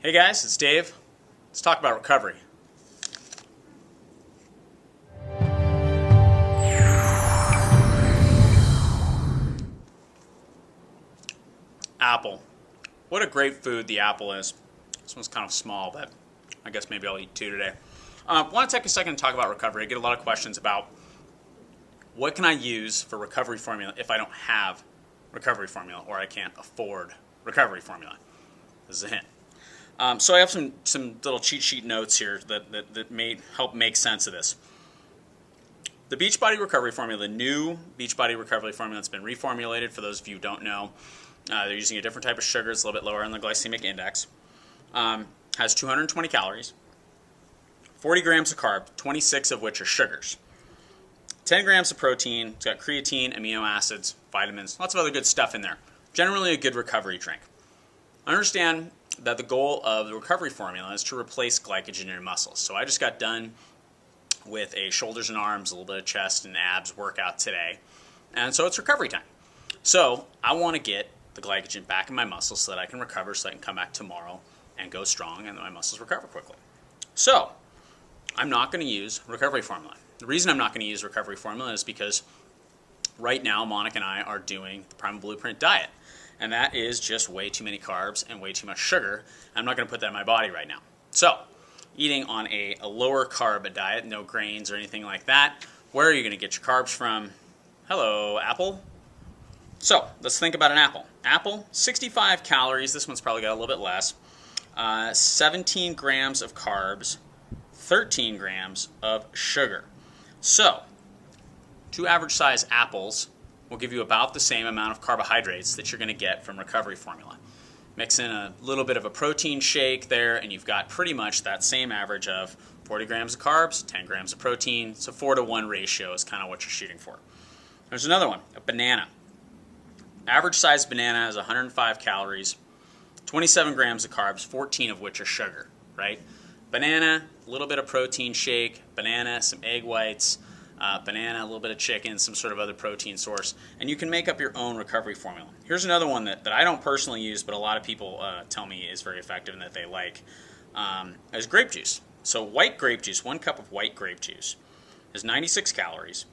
Hey guys, it's Dave. Let's talk about recovery. Apple. What a great food the apple is. This one's kind of small, but I guess maybe I'll eat two today. I want to take a second to talk about recovery. I get a lot of questions about what can I use for recovery formula if I don't have recovery formula or I can't afford recovery formula. This is a hint. So I have some little cheat sheet notes here that may help make sense of this. The Beachbody Recovery Formula, the new Beachbody Recovery Formula that's been reformulated, for those of you who don't know, they're using a different type of sugar. It's a little bit lower on the glycemic index. Has 220 calories, 40 grams of carb, 26 of which are sugars, 10 grams of protein. It's got creatine, amino acids, vitamins, lots of other good stuff in there. Generally a good recovery drink. Understand that the goal of the recovery formula is to replace glycogen in your muscles. So I just got done with a shoulders and arms, a little bit of chest and abs workout today. And so it's recovery time. So I want to get the glycogen back in my muscles so that I can recover, so I can come back tomorrow and go strong and my muscles recover quickly. So I'm not going to use recovery formula. The reason I'm not going to use recovery formula is because right now Monica and I are doing the Primal Blueprint diet. And that is just way too many carbs and way too much sugar. I'm not going to put that in my body right now. So eating on a lower carb diet, no grains or anything like that, where are you going to get your carbs from? Hello, apple. So let's think about an apple. Apple, 65 calories. This one's probably got a little bit less. 17 grams of carbs, 13 grams of sugar. So 2 average size apples will give you about the same amount of carbohydrates that you're going to get from recovery formula. Mix in a little bit of a protein shake there, and you've got pretty much that same average of 40 grams of carbs, 10 grams of protein. So 4-to-1 ratio is kind of what you're shooting for. There's another one, a banana. Average size banana is 105 calories, 27 grams of carbs, 14 of which are sugar, right? Banana, a little bit of protein shake, banana, some egg whites, banana, a little bit of chicken, some sort of other protein source, and you can make up your own recovery formula. Here's another one that I don't personally use, but a lot of people tell me is very effective and that they like, is grape juice. So white grape juice, 1 cup of white grape juice is 96 calories,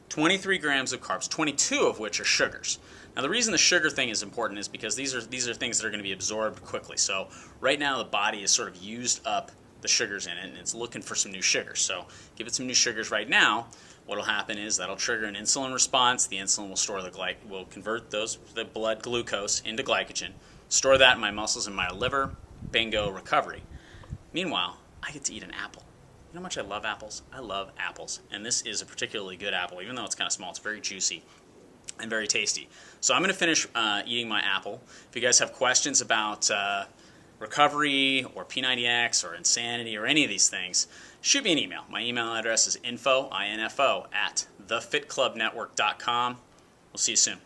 23 grams of carbs, 22 of which are sugars. Now the reason the sugar thing is important is because these are things that are going to be absorbed quickly. So right now the body has sort of used up the sugars in it, and it's looking for some new sugars. So give it some new sugars right now. What will happen is that'll trigger an insulin response. The insulin will convert the blood glucose into glycogen, store that in my muscles and my liver. Bingo, recovery. Meanwhile, I get to eat an apple. You know how much I love apples? I love apples, and this is a particularly good apple. Even though it's kind of small, it's very juicy and very tasty. So I'm going to finish eating my apple. If you guys have questions about recovery or P90X or insanity or any of these things, shoot me an email. My email address is info@thefitclubnetwork.com. We'll see you soon.